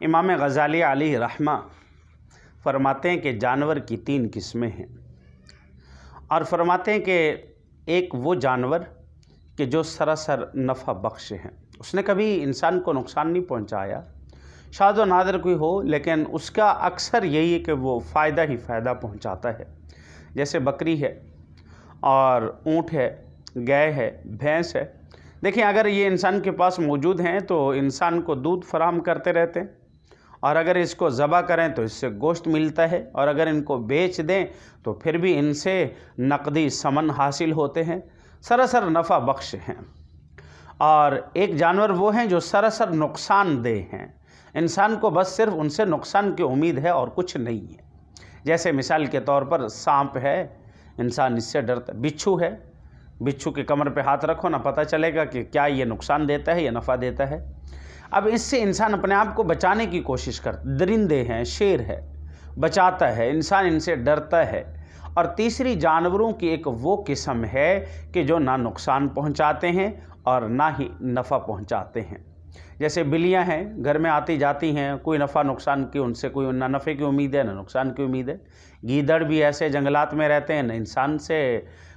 امام غزالی علیہ رحمہ فرماتے ہیں کہ جانور کی 3 قسمیں ہیں، اور فرماتے ہیں کہ ایک وہ جانور کہ جو سراسر نفع بخش ہیں، اس نے کبھی انسان کو نقصان نہیں پہنچایا، شاذ و نادر کوئی ہو لیکن اس کا اکثر یہی ہے کہ وہ فائدہ ہی فائدہ پہنچاتا ہے، جیسے بکری ہے اور اونٹ ہے، گائے ہے، بھینس ہے۔ دیکھیں اگر یہ انسان کے پاس موجود ہیں تو انسان کو دودھ فراہم کرتے رہتے ہیں، اور اگر اس کو ذبح کریں تو اس سے گوشت ملتا ہے، اور اگر ان کو بیچ دیں تو پھر بھی ان سے نقدی ثمن حاصل ہوتے ہیں، سراسر نفع بخش ہیں۔ اور ایک جانور وہ ہیں جو سراسر نقصان دہ ہیں، انسان کو بس صرف ان سے نقصان کی امید ہے اور کچھ نہیں ہے۔ جیسے مثال کے طور پر سانپ ہے، انسان اس سے ڈرتا ہے، بچھو ہے، بچھو کے کمر پہ ہاتھ رکھو نہ پتہ چلے گا کہ کیا یہ نقصان دیتا ہے یا نفع دیتا ہے۔ اب اس سے انسان اپنے آپ کو بچانے کی کوشش کرتا، درندے ہیں، شیر ہے، بچاتا ہے، انسان ان سے ڈرتا ہے۔ اور تیسری جانوروں کی ایک وہ قسم ہے کہ جو نہ نقصان پہنچاتے ہیں اور نہ ہی نفع پہنچاتے ہیں۔ جیسے بلیاں ہیں، گھر میں آتی جاتی ہیں، کوئی نفع نقصان کی ان سے کوئی نہ نفع کی امید ہے نہ نقصان کی امید ہے۔ گیدڑ بھی ایسے جنگلات میں رہتے ہیں، نہ انسان سے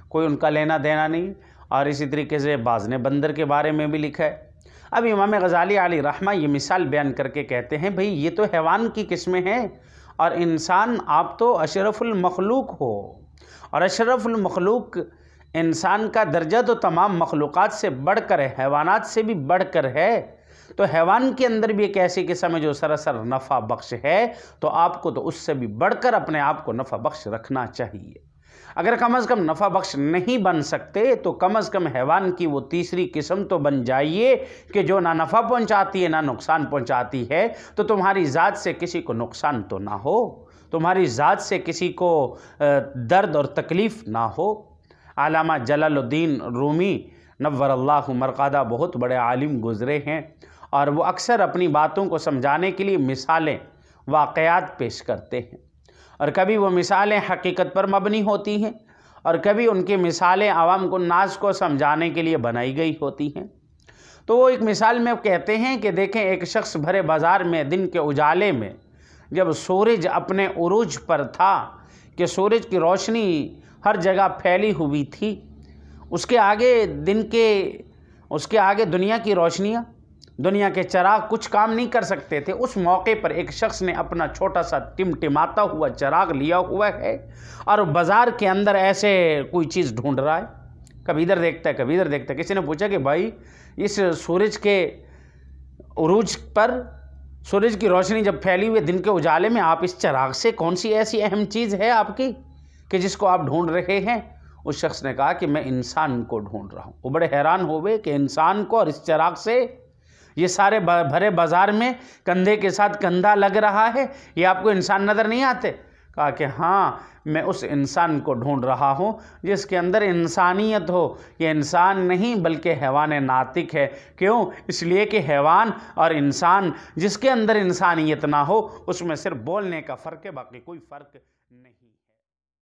کوئی ان کا لینا دینا نہیں، اور اسی طریقے سے بعض نے بندر کے بارے میں بھی لکھا ہے۔ اب امام غزالی علیہ رحمہ یہ مثال بیان کر کے کہتے ہیں بھئی یہ تو حیوان کی قسمیں ہیں، اور انسان آپ تو اشرف المخلوق ہو، اور اشرف المخلوق انسان کا درجہ تو تمام مخلوقات سے بڑھ کر ہے، حیوانات سے بھی بڑھ کر ہے، تو حیوان کے اندر بھی ایک ایسی قسم ہے جو سراسر نفع بخش ہے، تو آپ کو تو اس سے بھی بڑھ کر اپنے آپ کو نفع بخش رکھنا چاہیے۔ اگر کم از کم نفع بخش نہیں بن سکتے تو کم از کم حیوان کی وہ تیسری قسم تو بن جائیے کہ جو نہ نفع پہنچاتی ہے نہ نقصان پہنچاتی ہے، تو تمہاری ذات سے کسی کو نقصان تو نہ ہو، تمہاری ذات سے کسی کو درد اور تکلیف نہ ہو۔ علامہ جلال الدین رومی نور اللہ مرقدہ بہت بڑے عالم گزرے ہیں، اور وہ اکثر اپنی باتوں کو سمجھانے کے لیے مثالیں، واقعات پیش کرتے ہیں، اور کبھی وہ مثالیں حقیقت پر مبنی ہوتی ہیں، اور کبھی ان کی مثالیں عوام کو ناس کو سمجھانے کے لیے بنائی گئی ہوتی ہیں۔ تو وہ ایک مثال میں کہتے ہیں کہ دیکھیں ایک شخص بھرے بازار میں دن کے اجالے میں جب سورج اپنے عروج پر تھا کہ سورج کی روشنی ہر جگہ پھیلی ہوئی تھی، اس کے آگے دنیا کی روشنیاں، دنیا کے چراغ کچھ کام نہیں کر سکتے تھے۔ اس موقع پر ایک شخص نے اپنا چھوٹا سا ٹمٹماتا ہوا چراغ لیا ہوا ہے، اور بازار کے اندر ایسے کوئی چیز ڈھونڈ رہا ہے، کبھی ادھر دیکھتا ہے کبھی ادھر دیکھتا ہے۔ کسی نے پوچھا کہ بھائی اس سورج کے عروج پر سورج کی روشنی جب پھیلی ہوئی دن کے اجالے میں آپ اس چراغ سے کون سی ایسی اہم چیز ہے آپ کی کہ جس کو آپ ڈھونڈ رہے ہیں؟ اس شخص نے کہا کہ میں انسان کو ڈھونڈ رہا ہوں۔ وہ بڑے حیران ہوئے کہ انسان کو، اور اس چراغ سے یہ سارے بھرے بازار میں کندھے کے ساتھ کندھا لگ رہا ہے، یہ آپ کو انسان نظر نہیں آتے؟ کہا کہ ہاں میں اس انسان کو ڈھونڈ رہا ہوں جس کے اندر انسانیت ہو۔ یہ انسان نہیں بلکہ حیوان ناطق ہے۔ کیوں؟ اس لیے کہ حیوان اور انسان جس کے اندر انسانیت نہ ہو، اس میں صرف بولنے کا فرق ہے، باقی کوئی فرق نہیں۔